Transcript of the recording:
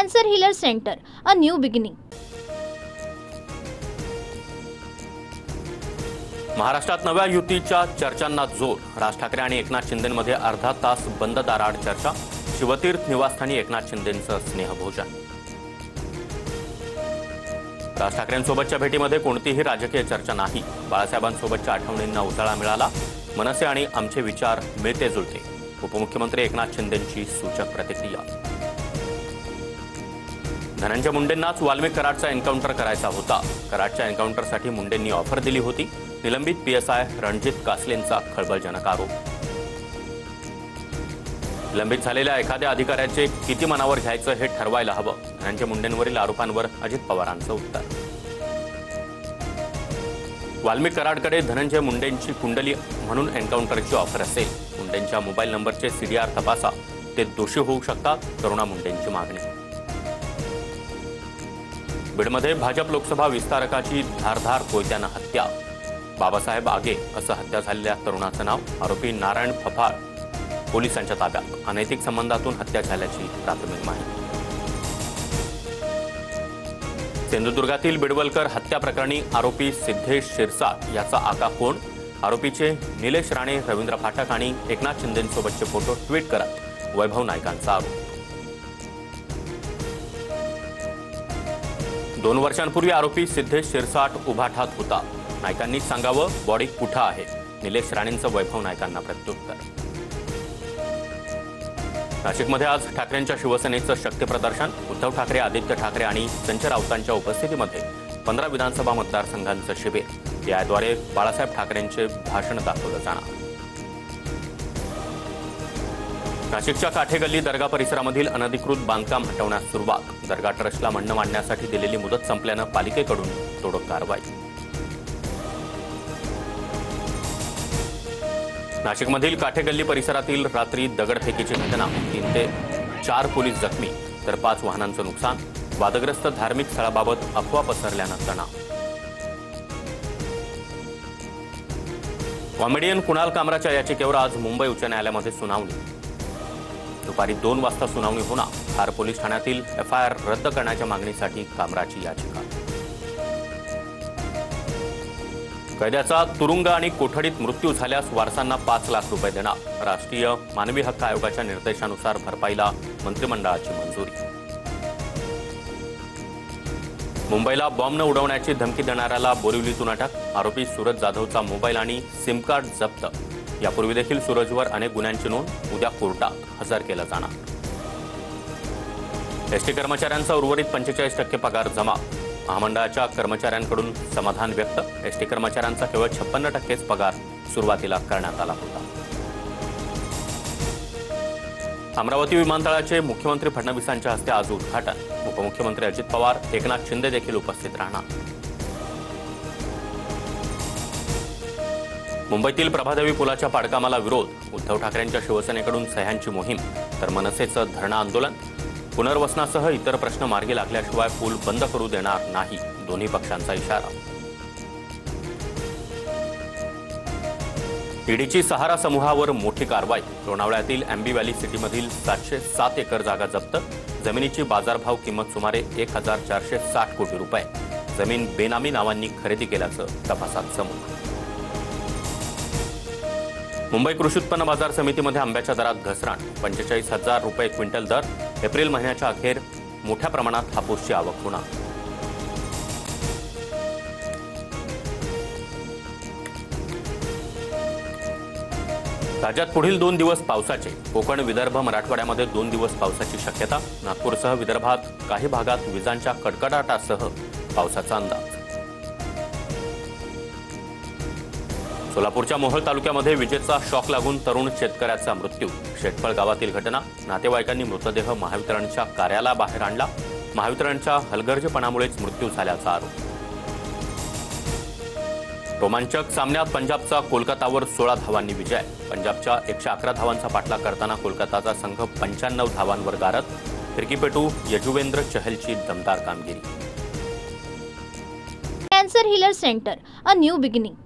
Cancer Healer Center, a new beginning. महाराष्ट्रात नव्या युतीच्या चर्चांना जोर. राज ठाकरे आणि एकनाथ शिंदेंमध्ये अर्धा तास बंद दाराआड चर्चा. शिवतीर्थ निवासस्थानी एकनाथ शिंदेंचं स्नेहभोजन. राज ठाकरेंसोबतच्या भेटीमध्ये कोणतीही राजकीय चर्चा नाही. बाळासाहेबांसोबतच्या आठवणींना उजाळा मिळाला. मनसे आणि आमचे विचार मिळते जुळते. उपमुख्यमंत्री एकनाथ शिंदेंची सूचक प्रतिक्रिया. धनंजय मुंडेंनाच वाल्मिक कराडचा एन्काउंटर करायचा होता. कराडच्या एन्काउंटरसाठी मुंडेंनी ऑफर दिली होती. निलंबित पीएसआय रणजित कासलेंचा खळबळजनक आरोप. निलंबित झालेल्या एखाद्या अधिकाऱ्याचे किती मनावर घ्यायचं हे ठरवायला हवं. धनंजय मुंडेंवरील आरोपांवर अजित पवारांचं उत्तर. वाल्मिक कराडकडे धनंजय मुंडेंची कुंडली म्हणून एन्काउंटरची ऑफर असेल. मुंडेंच्या मोबाईल नंबरचे सीडीआर तपासा. ते दोषी होऊ शकतात. करुणा मुंडेंची मागणी. बीडमध्ये भाजप लोकसभा विस्तारकाची धारधार कोयत्यानं हत्या. बाबासाहेब आगे असं हत्या झालेल्या तरुणाचं नाव. आरोपी नारायण फफाळ पोलिसांच्या ताब्यात. अनैतिक संबंधातून हत्या झाल्याची प्राथमिक माहिती. सिंधुदुर्गातील बिडवलकर हत्या प्रकरणी आरोपी सिद्धेश शिरसाट याचा आका कोण? आरोपीचे निलेश राणे, रवींद्र फाटक आणि एकनाथ शिंदेंसोबतचे फोटो ट्विट करत वैभव नाईकांचा आरोप. 2 वर्षांपूर्वी आरोपी सिद्धेश शिरसाट उभाठात होता. नाईकांनी सांगावं बॉडी कुठं आहे. निलेश राणेंचं वैभव नाईकांना प्रत्युत्तर. नाशिकमध्ये आज ठाकरेंच्या शिवसेनेचं शक्ती प्रदर्शन. उद्धव ठाकरे, आदित्य ठाकरे आणि संजय राऊतांच्या उपस्थितीमध्ये 15 विधानसभा मतदारसंघांचं शिबिर. याद्वारे बाळासाहेब ठाकरेंचे भाषण दाखवलं जाणार. नाशिकच्या काठेगल्ली दर्गा परिसरामधील अनधिकृत बांधकाम हटवण्यास सुरुवात. दर्गा ट्रस्टला म्हणणं मांडण्यासाठी दिलेली मुदत संपल्यानं पालिकेकडून तोडक कारवाई. नाशिकमधील काठेगल्ली परिसरातील रात्री दगडफेकीची घटना. 3 ते 4 पोलीस जखमी तर 5 वाहनांचं नुकसान. वादग्रस्त धार्मिक स्थळाबाबत अफवा पसरल्यानं तणाव. कॉमेडियन कुणाल कामराच्या याचिकेवर आज मुंबई उच्च न्यायालयामध्ये सुनावणी. दुपारी 2 वाजता सुनावणी होणार. खार पोलीस ठाण्यातील एफआयआर रद्द करण्याच्या मागणीसाठी कामराची याचिका. कैद्याचा तुरुंग आणि कोठडीत मृत्यू झाल्यास वारसांना 5 लाख रुपये देणार. राष्ट्रीय मानवी हक्क आयोगाच्या निर्देशानुसार भरपाईला मंत्रिमंडळाची मंजुरी. मुंबईला बॉम्ब न उडवण्याची धमकी देणाऱ्याला बोरिवलीतून अटक. आरोपी सूरज जाधवचा मोबाईल आणि सिम कार्ड जप्त. यापूर्वी देखील सूरजवर अनेक गुन्ह्यांची नोंद. उद्या कोर्टात हजर केलं जाणार. एसटी कर्मचाऱ्यांचा उर्वरित 45% पगार जमा. महामंडळाच्या कर्मचाऱ्यांकडून समाधान व्यक्त. एसटी कर्मचाऱ्यांचा केवळ 56%च पगार सुरुवातीला करण्यात आला होता. अमरावती विमानतळाचे मुख्यमंत्री फडणवीसांच्या हस्ते आज उद्घाटन. उपमुख्यमंत्री अजित पवार, एकनाथ शिंदे देखील उपस्थित राहणार. मुंबईतील प्रभादेवी पुलाच्या पाडकामाला विरोध. उद्धव ठाकरेंच्या शिवसेनेकडून सह्यांची मोहीम तर मनसेचं धरणं आंदोलन. पुनर्वसनासह इतर प्रश्न मार्गी लागल्याशिवाय पूल बंद करू देणार नाही. दोन्ही पक्षांचा इशारा. ईडीची सहारा समूहावर मोठी कारवाई. लोणावळ्यातील अँबी व्हॅली सिटीमधील 707 एकर जागा जप्त. जमिनीची बाजारभाव किंमत सुमारे 1460 कोटी रुपये. जमीन बेनामी नावांनी खरेदी केल्याचं तपासात समोर. मुंबई कृषी उत्पन्न बाजार समितीमध्ये आंब्याच्या दरात घसरण. 45,000 रुपये क्विंटल दर. एप्रिल महिन्याच्या अखेर मोठ्या प्रमाणात हापूसची आवक होणार. राज्यात पुढील 2 दिवस पावसाचे. कोकण, विदर्भ, मराठवाड्यामध्ये 2 दिवस पावसाची शक्यता. नागपूरसह विदर्भात काही भागात विजांच्या कडकडाटासह पावसाचा अंदाज. सोलापूरच्या मोहोळ तालुक्यामध्ये विजेचा शॉक लागून तरुण शेतकऱ्याचा मृत्यू. शेटफळ गावातील घटना. नातेवाईकांनी मृतदेह महावितरणच्या कार्यालयाबाहेर आणला. महावितरणच्या हलगर्जीपणामुळेच मृत्यू झाल्याचा आरोप. रोमांचक सामन्यात पंजाबचा कोलकातावर 16 धावांनी विजय. पंजाबच्या 111 धावांचा पाठलाग करताना कोलकाताचा संघ 95 धावांवर गारत. फिरकीपटू यजुवेंद्र चहलची दमदार कामगिरी. Cancer Healer Center, a new beginning.